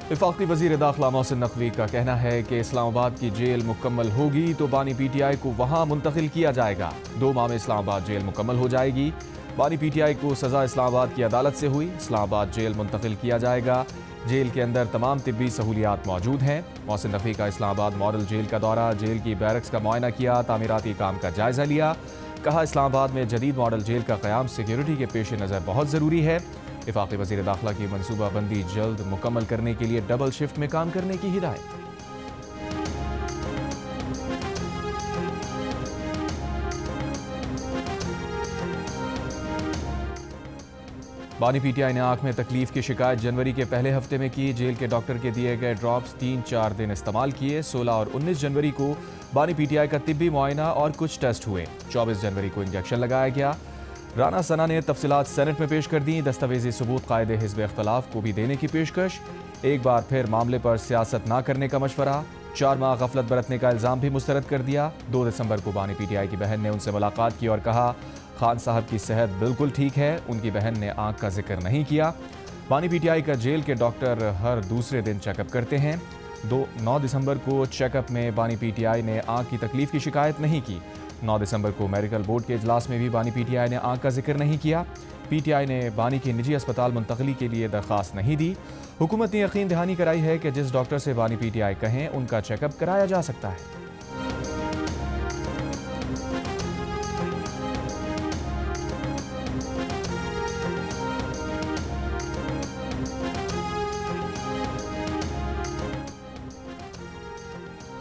वफाकी वज़ीर दाखिला मोहसिन नकवी का कहना है कि इस्लामाबाद की जेल मुकम्मल होगी तो बानी PTI को वहाँ मुंतकिल किया जाएगा। 2 माह में इस्लामाबाद जेल मुकम्मल हो जाएगी। बानी PTI को सज़ा इस्लामाबाद की अदालत से हुई, इस्लामाबाद जेल मुंतकिल किया जाएगा। जेल के अंदर तमाम तिब्बी सहूलियात मौजूद हैं। मोहसिन नकवी का इस्लामाबाद मॉडल जेल का दौरा, जेल की बैरक्स का मुआयना किया, तामीराती काम का जायज़ा लिया। कहा इस्लामाबाद में जदीद मॉडल जेल का क़याम सिक्योरिटी के पेश नज़र बहुत ज़रूरी है। वफाकी वज़ीर दाखिला की मनसूबा बंदी जल्द मुकम्मल करने के लिए डबल शिफ्ट में काम करने की हिदायत। बानी PTI ने आंख में तकलीफ की शिकायत जनवरी के पहले हफ्ते में की। जेल के डॉक्टर के दिए गए ड्रॉप्स 3-4 दिन इस्तेमाल किए। 16 और 19 जनवरी को बानी PTI का तिब्बी मुआयना और कुछ टेस्ट हुए। 24 जनवरी को इंजेक्शन लगाया गया। राना सना ने तफसीलात सेनेट में पेश कर दी। दस्तावेजी सबूत कायदे हिज़्ब इख्तलाफ को भी देने की पेशकश। एक बार फिर मामले पर सियासत ना करने का मशवरा। 4 माह गफलत बरतने का इल्ज़ाम भी मुस्तरद कर दिया। 2 दिसंबर को बानी PTI की बहन ने उनसे मुलाकात की और कहा खान साहब की सेहत बिल्कुल ठीक है। उनकी बहन ने आंख का जिक्र नहीं किया। बानी PTI का जेल के डॉक्टर हर दूसरे दिन चेकअप करते हैं। 9 दिसंबर को चेकअप में बानी PTI ने आंख की तकलीफ की शिकायत नहीं की। 9 दिसंबर को मेडिकल बोर्ड के इजलास में भी बानी PTI ने आंख का जिक्र नहीं किया। PTI ने बानी की निजी अस्पताल मुंतकली के लिए दरख्वास्त नहीं दी। हुकूमत ने यकीन दहानी कराई है कि जिस डॉक्टर से बानी PTI कहें उनका चेकअप कराया जा सकता है।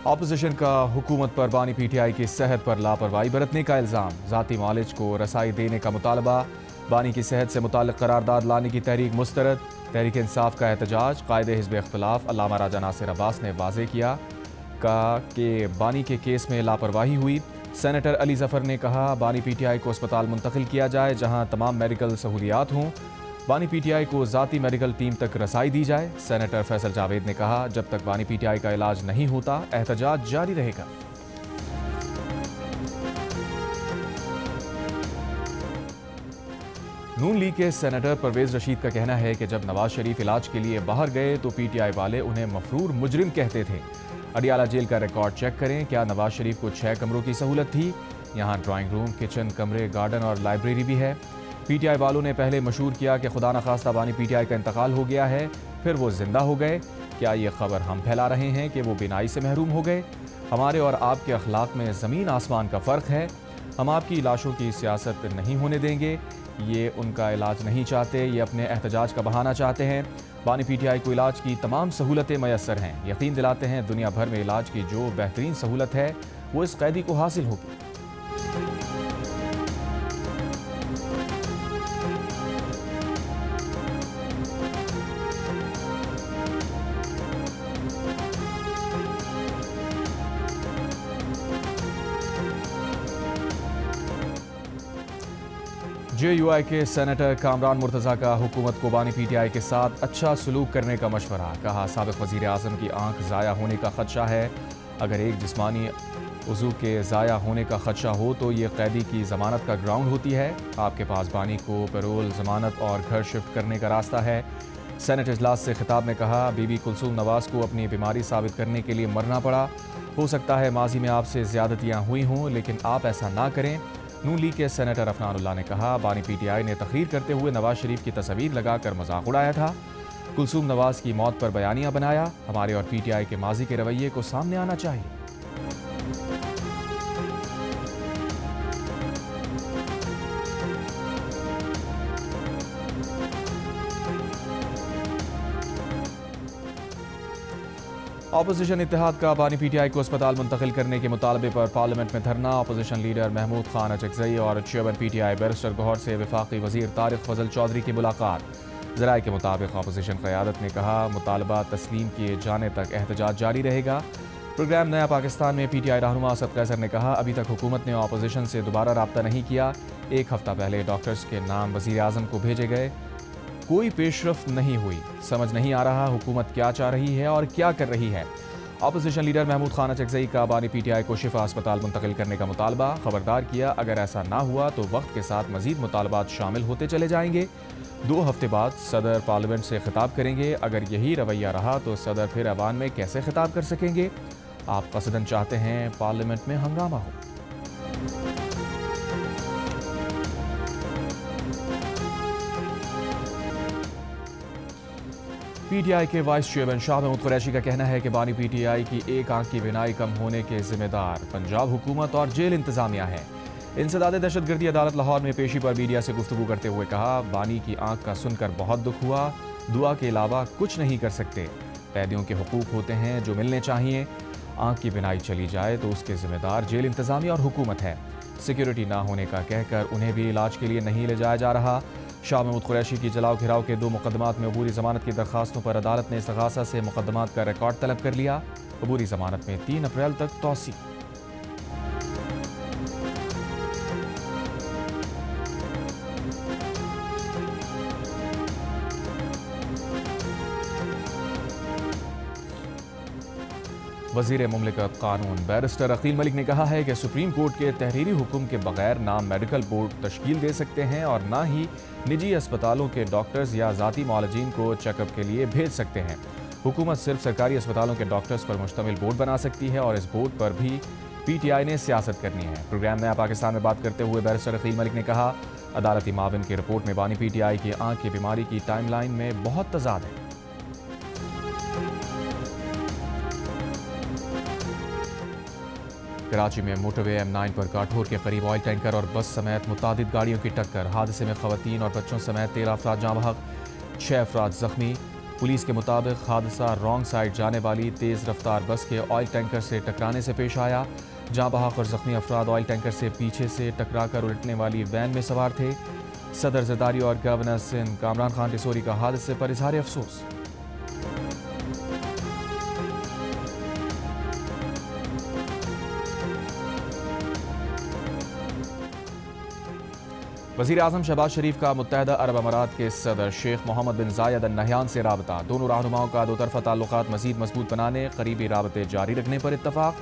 अपोजिशन का हुकूमत पर बानी PTI की सेहत पर लापरवाही बरतने का इल्ज़ाम। ज़ाती मालिज को रसाई देने का मुतालबा। बानी की सेहत से मुताल्लिक़ करारदाद लाने की तहरीक मुस्तरद। तहरीक इंसाफ का एहतजाज। कायदे हिज़्ब इख्तलाफ अल्लामा राजा नासिर अब्बास ने वाज़ेह किया कि बानी के केस में लापरवाही हुई। सेनेटर अली ज़फ़र ने कहा बानी PTI को अस्पताल मुंतकिल किया जाए जहाँ तमाम मेडिकल सहूलियात हों। बानी PTI को ज़ाती मेडिकल टीम तक रसाई दी जाए। सेनेटर फैसल जावेद ने कहा जब तक बानी PTI का इलाज नहीं होता एहतजाज जारी रहेगा। नून लीग के सेनेटर परवेज रशीद का कहना है कि जब नवाज शरीफ इलाज के लिए बाहर गए तो PTI वाले उन्हें मफरूर मुजरिम कहते थे। अडियाला जेल का रिकॉर्ड चेक करें, क्या नवाज शरीफ को 6 कमरों की सहूलत थी? यहाँ ड्राइंग रूम, किचन, कमरे, गार्डन और लाइब्रेरी भी है। PTI वालों ने पहले मशहूर किया कि खुदा न खास्ता बानी PTI का इंतकाल हो गया है, फिर वो जिंदा हो गए। क्या ये खबर हम फैला रहे हैं कि वो बीनाई से महरूम हो गए? हमारे और आपके अखलाक में ज़मीन आसमान का फ़र्क है। हम आपकी लाशों की सियासत नहीं होने देंगे। ये उनका इलाज नहीं चाहते, ये अपने एहतजाज का बहाना चाहते हैं। बानी PTI को इलाज की तमाम सहूलतें मैसर हैं। यकीन दिलाते हैं दुनिया भर में इलाज की जो बेहतरीन सहूलत है वो इस कैदी को हासिल होगी। JUI के सेनेटर कामरान मुर्तज़ा का हुकूमत को बानी PTI के साथ अच्छा सलूक करने का मशवरा। कहा साबिक़ वज़ीर आज़म की आंख ज़ाया होने का ख़दशा है। अगर एक जिस्मानी उज़ू के ज़ाया होने का ख़दशा हो तो ये कैदी की ज़मानत का ग्राउंड होती है। आपके पास बानी को पैरोल, ज़मानत और घर शिफ्ट करने का रास्ता है। सेनेट इजलास से खिताब में कहा बीबी कुलसूम नवाज़ को अपनी बीमारी साबित करने के लिए मरना पड़ा। हो सकता है माजी में आपसे ज़्यादतियाँ हुई हों, लेकिन आप ऐसा ना करें। नून लीग के सेनेटर अफनानुल्लाह ने कहा बानी PTI ने तकरीर करते हुए नवाज शरीफ की तस्वीर लगाकर मजाक उड़ाया था। कुलसूम नवाज की मौत पर बयानियां बनाया। हमारे और PTI के माजी के रवैये को सामने आना चाहिए। अपोजिशन इत्तेहाद का बानी PTI को अस्पताल मुंतकिल करने के मुतालबे पर पार्लियामेंट में धरना। अपोजिशन लीडर महमूद खान अचकज़ई और चेयरमैन PTI बैरिस्टर गौहर से वफाकी वज़ीर तारिक फजल चौधरी की मुलाकात। ज़राए के मुताबिक अपोजिशन क़यादत ने कहा मुतालबा तस्लीम किए जाने तक एहतजाज जारी रहेगा। प्रोग्राम नया पाकिस्तान में PTI रहनुमा असद कैसर ने कहा अभी तक हुकूमत ने अपोजिशन से दोबारा रब्ता नहीं किया। 1 हफ्ता पहले डॉक्टर्स के नाम वज़ीर आज़म को भेजे गए, कोई पेशरफ नहीं हुई। समझ नहीं आ रहा हुकूमत क्या चाह रही है और क्या कर रही है। अपोजिशन लीडर महमूद खान अचकज़ई का बानी PTI को शिफा अस्पताल मुंतकिल करने का मुतालबा। खबरदार किया अगर ऐसा ना हुआ तो वक्त के साथ मजीद मुतालबात शामिल होते चले जाएंगे। 2 ہفتے بعد صدر پارلیمنٹ سے خطاب کریں گے۔ اگر یہی رویہ رہا تو صدر پھر ایوان میں کیسے خطاب کر سکیں گے؟ آپ قصداً چاہتے ہیں پارلیمنٹ میں ہنگامہ ہو۔ پی ٹی آئی کے وائس چیئرمین شاہ محمود قریشی کا کہنا ہے کہ بانی پی ٹی آئی کی ایک آنکھ کی بینائی کم ہونے کے ذمہ دار پنجاب حکومت اور جیل انتظامیہ ہیں۔ انسداد دہشت گردی عدالت لاہور میں پیشی پر میڈیا سے گفتگو کرتے ہوئے کہا، بانی کی آنکھ کا سن کر بہت دکھ ہوا، دعا کے علاوہ کچھ نہیں کر سکتے۔ قیدیوں کے حقوق ہوتے ہیں جو ملنے چاہیے، آنکھ کی بینائی چلی جائے تو اس کے ذمہ دار جیل انتظامیہ اور حکومت ہے۔ سیکیورٹی نہ ہونے کا کہہ کر انہیں بھی علاج کے لیے نہیں لے جایا جا رہا۔ شاہ محمود قریشی کی جلاؤ گھراؤ کے 2 مقدمات میں عبوری ضمانت کی درخواستوں پر عدالت نے استغاثہ سے مقدمات کا ریکارڈ طلب کر لیا۔ عبوری ضمانت میں 3 اپریل تک توسیع۔ وزیر مملکت قانون بیرسٹر عقیل ملک نے کہا ہے کہ سپریم کورٹ کے تحریری حکم کے بغیر نہ میڈیکل بورڈ تشکیل دے سکتے ہیں اور نہ ہی نجی اسپتالوں کے ڈاکٹرز یا ذاتی معالجین کو چیک اپ کے لیے بھیج سکتے ہیں۔ حکومت صرف سرکاری اسپتالوں کے ڈاکٹرز پر مشتمل بورڈ بنا سکتی ہے اور اس بورڈ پر بھی پی ٹی آئی نے سیاست کرنی ہے۔ پروگرام نیا پاکستان میں بات کرتے ہوئے بیرسٹر عقیل ملک نے کہا، عدالتی معاون کی رپورٹ میں بانی پی ٹی آئی کی آنکھ کی بیماری کی ٹائم لائن میں بہت تضاد ہے۔ کراچی میں موٹر وے M9 پر کاٹھور کے قریب آئل ٹینکر اور بس سمیت متعدد گاڑیوں کی ٹکر، حادثے میں خواتین اور بچوں سمیت 13 افراد جاں بحق، 6 افراد زخمی۔ پولیس کے مطابق حادثہ رانگ سائیڈ جانے والی تیز رفتار بس کے آئل ٹینکر سے ٹکرانے سے پیش آیا۔ جاں بحق اور زخمی افراد آئل ٹینکر سے پیچھے سے ٹکرا کر الٹنے والی وین میں سوار تھے۔ صدر زرداری اور گورنر سندھ کامران خان ٹیسوری کا حادثے پر اظہار افسوس۔ وزیر اعظم شہباز شریف کا متحدہ عرب امارات کے صدر شیخ محمد بن زاید ال نہیان سے رابطہ، دونوں رہنماؤں کا 2 طرفہ تعلقات مزید مضبوط بنانے، قریبی رابطے جاری رکھنے پر اتفاق،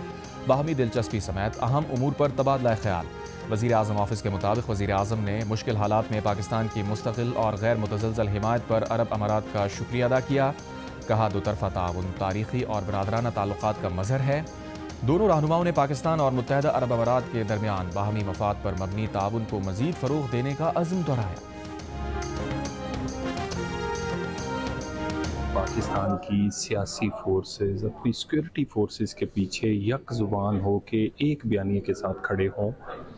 باہمی دلچسپی سمیت اہم امور پر تبادلہ خیال۔ وزیر اعظم آفس کے مطابق وزیر اعظم نے مشکل حالات میں پاکستان کی مستقل اور غیر متزلزل حمایت پر عرب امارات کا شکریہ ادا کیا۔ کہا، 2 طرفہ تعاون تاریخی اور برادرانہ تعلقات کا مظہر ہے۔ دونوں رہنماؤں نے پاکستان اور متحدہ عرب امارات کے درمیان باہمی مفاد پر مبنی تعاون کو مزید فروغ دینے کا عزم دہرایا۔ پاکستان کی سیاسی فورسز اپنی سیکیورٹی فورسز کے پیچھے یک زبان ہو کے ایک بیانیے کے ساتھ کھڑے ہوں۔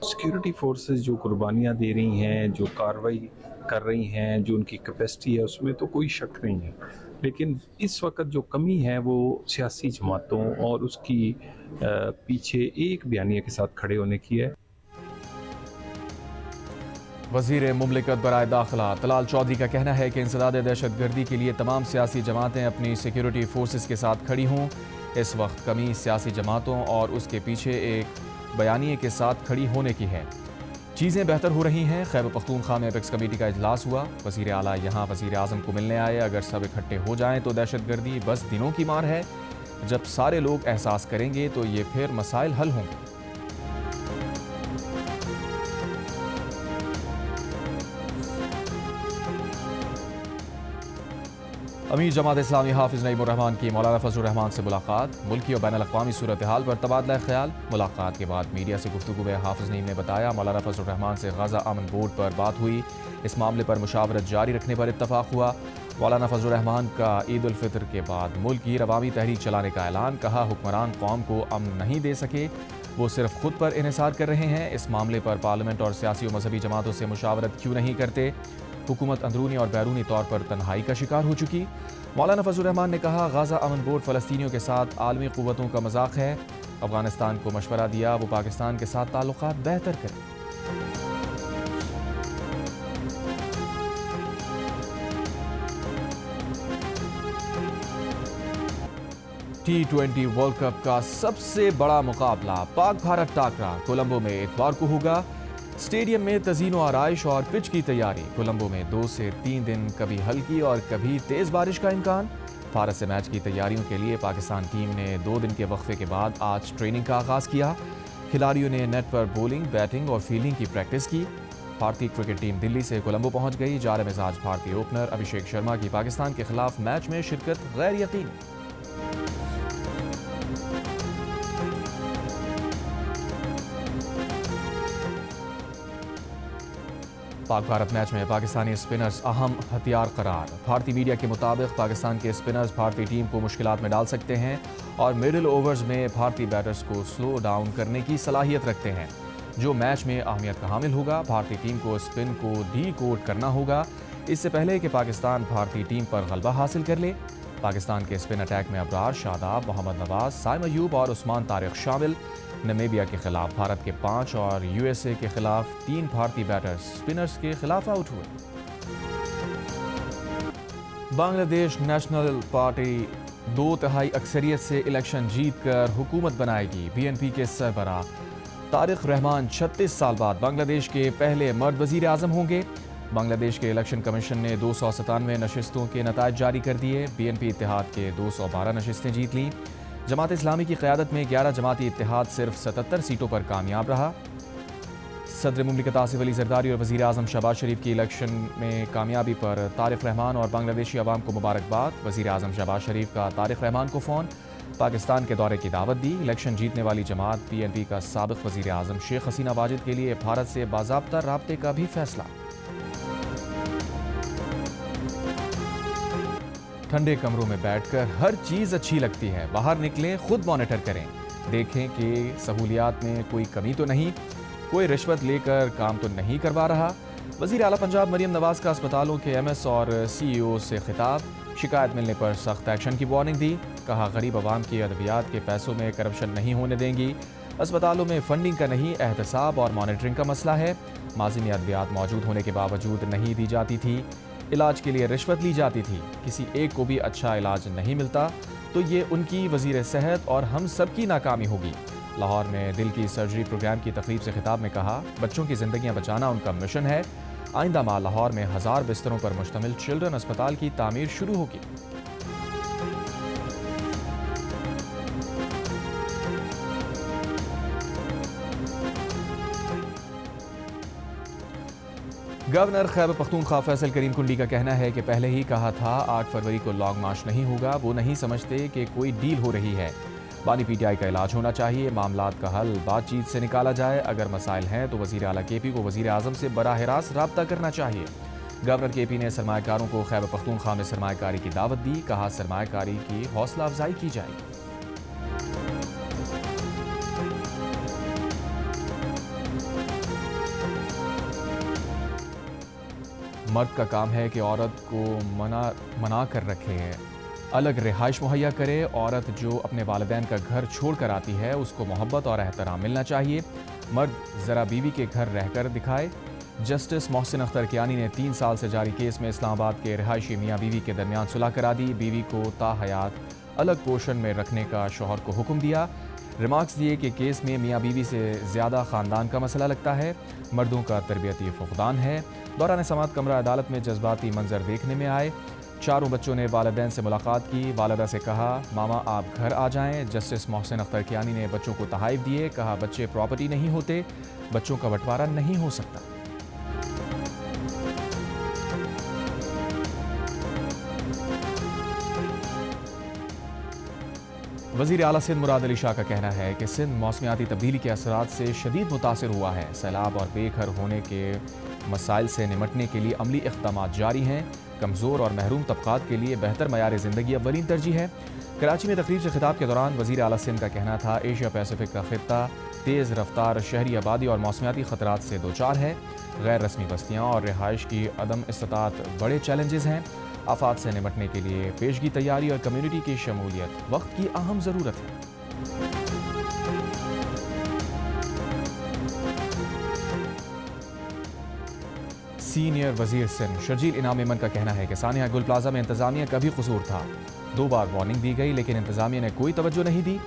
سیکیورٹی فورسز جو قربانیاں دے رہی ہیں، جو کارروائی کر رہی ہیں، جو ان کی کیپیسٹی ہے، اس میں تو کوئی شک نہیں ہے، لیکن اس وقت جو کمی ہے وہ سیاسی جماعتوں اور اس کی پیچھے ایک بیانیے کے ساتھ کھڑے ہونے کی ہے۔ وزیر مملکت برائے داخلہ طلال چودھری کا کہنا ہے کہ انسداد دہشت گردی کے لیے تمام سیاسی جماعتیں اپنی سیکیورٹی فورسز کے ساتھ کھڑی ہوں۔ اس وقت کمی سیاسی جماعتوں اور اس کے پیچھے ایک بیانیے کے ساتھ کھڑی ہونے کی ہے۔ چیزیں بہتر ہو رہی ہیں۔ خیبر پختونخوا میں اپیکس کمیٹی کا اجلاس ہوا، وزیر اعلیٰ یہاں وزیر اعظم کو ملنے آئے۔ اگر سب اکٹھے ہو جائیں تو دہشت گردی بس دنوں کی مار ہے، جب سارے لوگ احساس کریں گے تو یہ پھر مسائل حل ہوں گے۔ امیر جماعت اسلامی حافظ نعیم الرحمان کی مولانا فضل الرحمان سے ملاقات، ملکی اور بین الاقوامی صورتحال پر تبادلہ خیال۔ ملاقات کے بعد میڈیا سے گفتگو میں حافظ نعیم نے بتایا، مولانا فضل الرحمان سے غزہ امن بورڈ پر بات ہوئی، اس معاملے پر مشاورت جاری رکھنے پر اتفاق ہوا۔ مولانا فضل الرحمان کا عید الفطر کے بعد ملک کی عوامی تحریک چلانے کا اعلان، کہا حکمران قوم کو امن نہیں دے سکے، وہ صرف خود پر انحصار کر رہے ہیں۔ اس معاملے پر پارلیمنٹ اور سیاسی و مذہبی جماعتوں سے مشاورت کیوں نہیں کرتے؟ حکومت اندرونی اور بیرونی طور پر تنہائی کا شکار ہو چکی۔ مولانا فضل الرحمان نے کہا، غزہ امن بورڈ فلسطینیوں کے ساتھ عالمی قوتوں کا مذاق ہے، افغانستان کو مشورہ دیا وہ پاکستان کے ساتھ تعلقات بہتر کرے۔ T20 ورلڈ کپ کا سب سے بڑا مقابلہ پاک بھارت ٹاکرا کولمبو میں اتوار کو ہوگا۔ اسٹیڈیم میں تزئین و آرائش اور پچ کی تیاری۔ کولمبو میں 2 سے 3 دن کبھی ہلکی اور کبھی تیز بارش کا امکان۔ بھارت سے میچ کی تیاریوں کے لیے پاکستان ٹیم نے 2 دن کے وقفے کے بعد آج ٹریننگ کا آغاز کیا۔ کھلاڑیوں نے نیٹ پر بولنگ، بیٹنگ اور فیلڈنگ کی پریکٹس کی۔ भारतीय क्रिकेट टीम दिल्ली से कोलंबो पहुंच गई। जाले मिजाज भारतीय ओपनर अभिषेक शर्मा की पाकिस्तान के खिलाफ मैच में शिरकत गैर यकीनी। पाक भारत मैच में पाकिस्तानी स्पिनर्स अहम हथियार करार। भारतीय मीडिया के मुताबिक पाकिस्तान के स्पिनर्स भारतीय टीम को मुश्किलात में डाल सकते हैं और मिडिल ओवर्स में भारतीय बैटर्स को स्लो डाउन करने की सलाहियत रखते हैं, जो मैच में अहमियत का हामिल होगा। भारतीय टीम को स्पिन को डी कोड करना होगा इससे पहले कि पाकिस्तान भारतीय टीम पर गलबा हासिल कर ले। पाकिस्तान के स्पिन अटैक में अबरार, शादाब, मोहम्मद नवाज, साइम अयूब और उस्मान तारिक शामिल। नमीबिया के खिलाफ भारत के 5 और यूएसए के खिलाफ 3 भारतीय बैटर्स स्पिनर्स के खिलाफ आउट हुए। बांग्लादेश नेशनल पार्टी 2/3 अक्सरियत से इलेक्शन जीतकर हुकूमत बनाएगी। बीएनपी के सरबराह तारिक रहमान 36 साल बाद बांग्लादेश के पहले मर्द वजीर आजम होंगे। बांग्लादेश के इलेक्शन कमीशन ने 297 नशिस्तों के नताज जारी कर दिए। बीएनपी इत्तेहाद के 212 नशिस्तें जीत लीं। जमात इस्लामी की क़यादत में 11 जमाती इत्तेहाद सिर्फ 77 सीटों पर कामयाब रहा। सदर मुमलिकत आसिफ अली जरदारी और वज़ीर आज़म शहबाज शरीफ की इलेक्शन में कामयाबी पर तारिक रहमान और बांग्लादेशी अवाम को मुबारकबाद। वज़ीर आज़म शहबाज शरीफ का तारिक रहमान को फ़ोन, पाकिस्तान के दौरे की दावत दी। इलेक्शन जीतने वाली जमात पीएनपी का साबिक़ वज़ीर आज़म शेख हसीना वाजिद के लिए भारत से बाज़ाब्ता राब्ते का भी फैसला। ठंडे कमरों में बैठकर हर चीज़ अच्छी लगती है। बाहर निकलें, खुद मॉनिटर करें, देखें कि सहूलियात में कोई कमी तो नहीं, कोई रिश्वत लेकर काम तो नहीं करवा रहा। वज़ीर आला पंजाब मरियम नवाज का अस्पतालों के एमएस और सीईओ से खिताब। शिकायत मिलने पर सख्त एक्शन की वार्निंग दी। कहा गरीब आवाम की अद्वियात के पैसों में करप्शन नहीं होने देंगी। अस्पतालों में फंडिंग का नहीं, एहतसाब और मॉनिटरिंग का मसला है। माजी में अद्वियात मौजूद होने के बावजूद नहीं दी जाती थी। इलाज के लिए रिश्वत ली जाती थी। किसी एक को भी अच्छा इलाज नहीं मिलता तो ये उनकी वज़ीर सेहत और हम सब की नाकामी होगी। लाहौर में दिल की सर्जरी प्रोग्राम की तकरीब से खिताब में कहा, बच्चों की ज़िंदगियां बचाना उनका मिशन है। आइंदा माह लाहौर में 1000 बिस्तरों पर मुश्तमिल चिल्ड्रन अस्पताल की तामीर शुरू होगी। गवर्नर खैबर पख्तूनख्वा फैसल करीम कुंडी का कहना है कि पहले ही कहा था 8 फरवरी को लॉन्ग मार्च नहीं होगा। वो नहीं समझते कि कोई डील हो रही है। बानी पीटीआई का इलाज होना चाहिए। मामलात का हल बातचीत से निकाला जाए। अगर मसाइल हैं तो वज़ीर आला केपी को वज़ीर आज़म से बराह रास्त राब्ता करना चाहिए। गवर्नर केपी ने सरमायाकारों को खैबर पख्तूनख्वा में सरमायाकारी की दावत दी। कहा, सरमायाकारी की हौसला अफजाई की जाएगी। मर्द का काम है कि औरत को मना कर रखे, अलग रिहाइश मुहैया करे। औरत जो अपने वालिदैन का घर छोड़ कर आती है उसको मोहब्बत और एहतराम मिलना चाहिए। मर्द ज़रा बीवी के घर रहकर दिखाए। जस्टिस मोहसिन अख्तर कियानी ने 3 साल से जारी केस में इस्लामाबाद के रिहायशी मियाँ बीवी के दरमियान सुलह करा दी। बीवी को ताहयात अलग पोर्शन में रखने का शौहर को हुक्म दिया। रिमार्क्स दिए कि केस में मियाँ बीवी से ज़्यादा ख़ानदान का मसला लगता है। मर्दों का तरबियती फुक़दान है। दौरान समाअत कमरा अदालत में जज्बाती मंजर देखने में आए। चारों बच्चों ने वालिदैन से मुलाकात की। वालिदा से कहा, मामा आप घर आ जाएं। जस्टिस मोहसिन अख्तर कियानी ने बच्चों को तहाइफ दिए। कहा, बच्चे प्रॉपर्टी नहीं होते, बच्चों का बंटवारा नहीं हो सकता। वज़ीर आला सिंध मुराद अली शाह का कहना है कि सिंध मौसमियाती तब्दीली के असरात से शदीद मुतासिर हुआ है। सैलाब और बेघर होने के मसाइल से निमटने के लिए अमली इक़दामात जारी हैं। कमज़ोर और महरूम तबक़ात के लिए बेहतर मयार ज़िंदगी अव्वलीन तरजीह है। कराची में तकरीब से खिताब के दौरान वज़ीर आला सिंध का कहना था, एशिया पैसिफिक का ख़ित्ता तेज़ रफ्तार शहरी आबादी और मौसमियाती ख़तरात से दो चार है। गैर रस्मी बस्तियाँ और रिहाइश की अदम इस्तात बड़े चैलेंजेस हैं। आफात से निमटने के लिए पेशगी तैयारी और कम्यूनिटी की शमूलियत वक्त की अहम ज़रूरत है। सीनियर वज़ीर सिंध शर्जील इनाम मेमन का कहना है कि सानिया गुल प्लाजा में इंतज़ामिया का भी कसूर था। 2 बार वार्निंग दी गई लेकिन इंतज़ामिया ने कोई तवज्जो नहीं दी।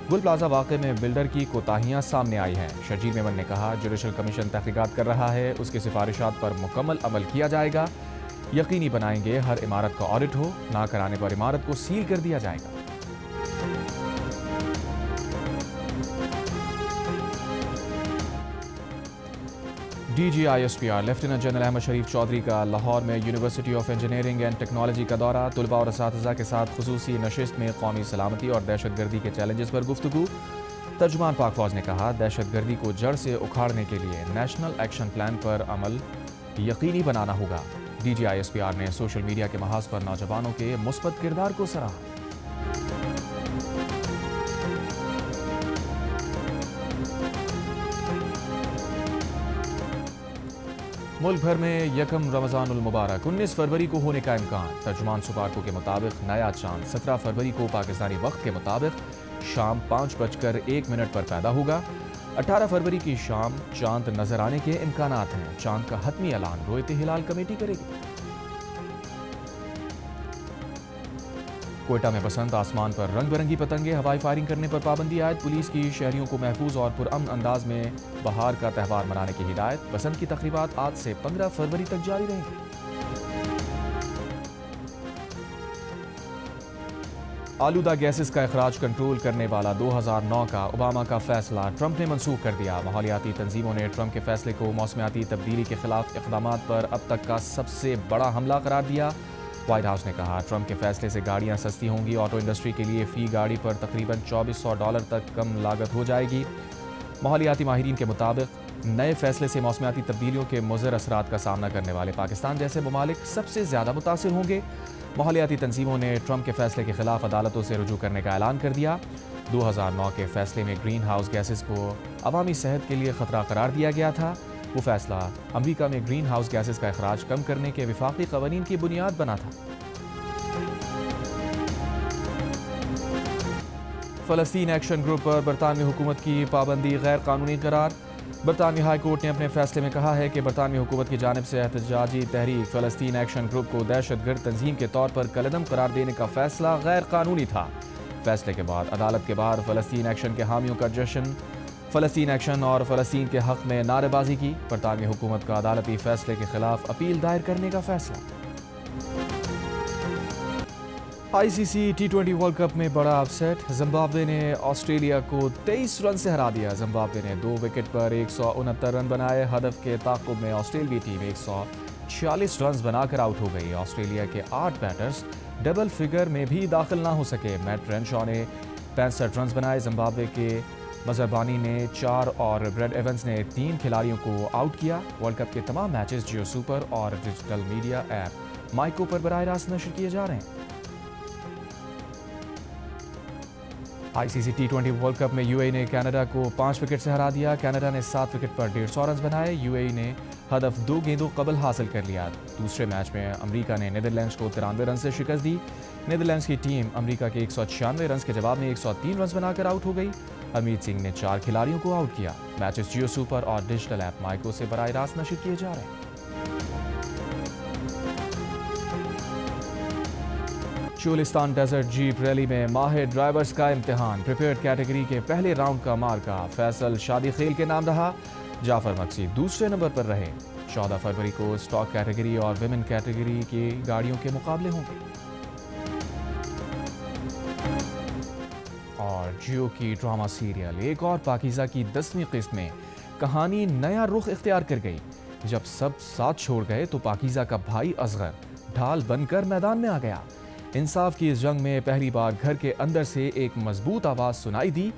गुल प्लाजा वाक़े में बिल्डर की कोताहियाँ सामने आई हैं। शर्जील मेमन ने कहा, जुडिशल कमीशन तहक़ीक़ात कर रहा है, उसकी सिफारिशात पर मुकम्मल अमल किया जाएगा। यकीनी बनाएंगे हर इमारत का ऑडिट हो, ना कराने पर इमारत को सील कर दिया जाएगा। DGISPR لیفٹیننٹ جنرل احمد شریف چودھری کا لاہور میں university of engineering and technology کا دورہ، طلباء اور اساتذہ کے ساتھ خصوصی نشست میں قومی سلامتی اور دہشت گردی کے چیلنجز پر گفتگو۔ ترجمان پاک فوج نے کہا، دہشت گردی کو جڑ سے اکھاڑنے کے لیے نیشنل ایکشن پلان پر عمل یقینی بنانا ہوگا۔ DGISPR نے سوشل میڈیا کے محاذ پر نوجوانوں کے مثبت کردار کو سراہا۔ ملک بھر میں یکم رمضان المبارک 19 فروری کو ہونے کا امکان۔ ترجمان سپارکو کے مطابق نیا چاند 17 فروری کو پاکستانی وقت کے مطابق شام 5:01 پر پیدا ہوگا۔ 18 فروری کی شام چاند نظر آنے کے امکانات ہیں۔ چاند کا حتمی اعلان رویت ہلال کمیٹی کرے گی۔ کوئٹہ میں بسنت، آسمان پر رنگ برنگی پتنگیں، ہوائی فائرنگ کرنے پر پابندی عائد۔ پولیس کی شہریوں کو محفوظ اور پرامن انداز میں بہار کا تہوار منانے کی ہدایت۔ بسنت کی تقریبات آج سے 15 فروری تک جاری رہیں گی۔ آلودہ گیسز کا اخراج کنٹرول کرنے والا 2009 کا اوباما کا فیصلہ ٹرمپ نے منسوخ کر دیا۔ ماحولیاتی تنظیموں نے ٹرمپ کے فیصلے کو موسمیاتی تبدیلی کے خلاف اقدامات پر اب تک کا سب سے بڑا حملہ قرار دیا۔ وائٹ ہاؤس نے کہا، ٹرمپ کے فیصلے سے گاڑیاں سستی ہوں گی، آٹو انڈسٹری کے لیے فی گاڑی پر تقریباً $2400 تک کم لاگت ہو جائے گی۔ ماحولیاتی ماہرین کے مطابق نئے فیصلے سے موسمیاتی تبدیلیوں کے مضر اثرات کا سامنا کرنے والے پاکستان جیسے ممالک سب سے زیادہ متاثر ہوں گے۔ ماحولیاتی تنظیموں نے ٹرمپ کے فیصلے کے خلاف عدالتوں سے رجوع کرنے کا اعلان کر دیا۔ 2009 کے فیصلے میں گرین ہاؤس گیسز کو عوامی صحت کے لیے خطرہ قرار دیا گیا تھا۔ وہ فیصلہ امریکہ میں گرین ہاؤس گیسز کا اخراج کم کرنے کے وفاقی قوانین کی بنیاد بنا تھا۔ فلسطین ایکشن گروپ پر برطانوی حکومت کی پابندی غیر قانونی قرار۔ برطانوی ہائی کورٹ نے اپنے فیصلے میں کہا ہے کہ برطانوی حکومت کی جانب سے احتجاجی تحریک فلسطین ایکشن گروپ کو دہشت گرد تنظیم کے طور پر کالعدم قرار دینے کا فیصلہ غیر قانونی تھا۔ فیصلے کے بعد عدالت کے باہر فلسطین ایکشن کے حامیوں کا جشن۔ فلسطین ایکشن اور فلسطین کے حق میں نعرے بازی کی۔ برطانوی حکومت کا عدالتی فیصلے کے خلاف اپیل دائر کرنے کا فیصلہ۔ ICC T20 ورلڈ کپ میں بڑا اپ سیٹ، زمبابوے نے آسٹریلیا کو 23 رن سے ہرا دیا۔ زمبابوے نے 2 وکٹ پر 169 رن بنائے۔ ہدف کے تعاقب میں آسٹریلوی ٹیم 146 رنز بنا کر آؤٹ ہو گئی۔ آسٹریلیا کے 8 بیٹرز ڈبل فگر میں بھی داخل نہ ہو سکے۔ میٹ رینشا نے 65 رنز بنائے۔ زمبابوے کے مزربانی نے 4 اور بریڈ ایونز نے 3 کھلاڑیوں کو آؤٹ کیا۔ ورلڈ کپ کے تمام میچز جیو سپر اور ڈیجیٹل میڈیا ایپ مائیکو پر براہ راست نشر کیے جا رہے ہیں۔ ICC T20 ورلڈ کپ میں UAE نے کینیڈا کو 5 وکٹ سے ہرا دیا۔ کینیڈا نے 7 وکٹ پر 150 رنز بنائے۔ UAE نے ہدف 2 گیندوں قبل حاصل کر لیا۔ دوسرے میچ میں امریکہ نے نیدرلینڈز کو 93 رن سے شکست دی۔ نیدرلینڈز کی ٹیم امریکہ کے 196 رنز کے جواب میں 103 رنز بنا کر آؤٹ ہو گئی۔ ہرمیت سنگھ نے 4 کھلاڑیوں کو آؤٹ کیا۔ میچز جیو سپر اور ڈیجیٹل ایپ مائیکو سے براہ راست نشر کیے جا رہے ہیں۔ چولستان ڈیزرٹ جیپ ریلی میں ماہر ڈرائیورز کا امتحان۔ پریپیئرڈ کیٹیگری کے پہلے راؤنڈ کا مارکا فیصل شادی خیل کے نام رہا۔ جعفر مکسی دوسرے نمبر پر رہے۔ 14 فروری کو اسٹاک کیٹیگری اور ویمن کیٹیگری کی گاڑیوں کے مقابلے ہوں گے۔ اور جیو کی ڈرامہ سیریل ایک اور پاکیزہ کی 10ویں قسط میں کہانی نیا رخ اختیار کر گئی۔ جب سب ساتھ چھوڑ گئے تو پاکیزہ کا بھائی اصغر ڈھال بن کر میدان میں آ گیا۔ انصاف کی اس جنگ میں پہلی بار گھر کے اندر سے ایک مضبوط آواز سنائی دی،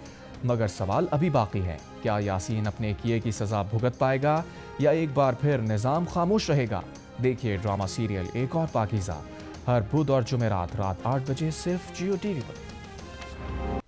مگر سوال ابھی باقی ہے، کیا یاسین اپنے کیے کی سزا بھگت پائے گا یا ایک بار پھر نظام خاموش رہے گا؟ دیکھیے ڈرامہ سیریل ایک اور پاکیزہ ہر بدھ اور جمعرات رات 8 بجے صرف جیو ٹی وی پر۔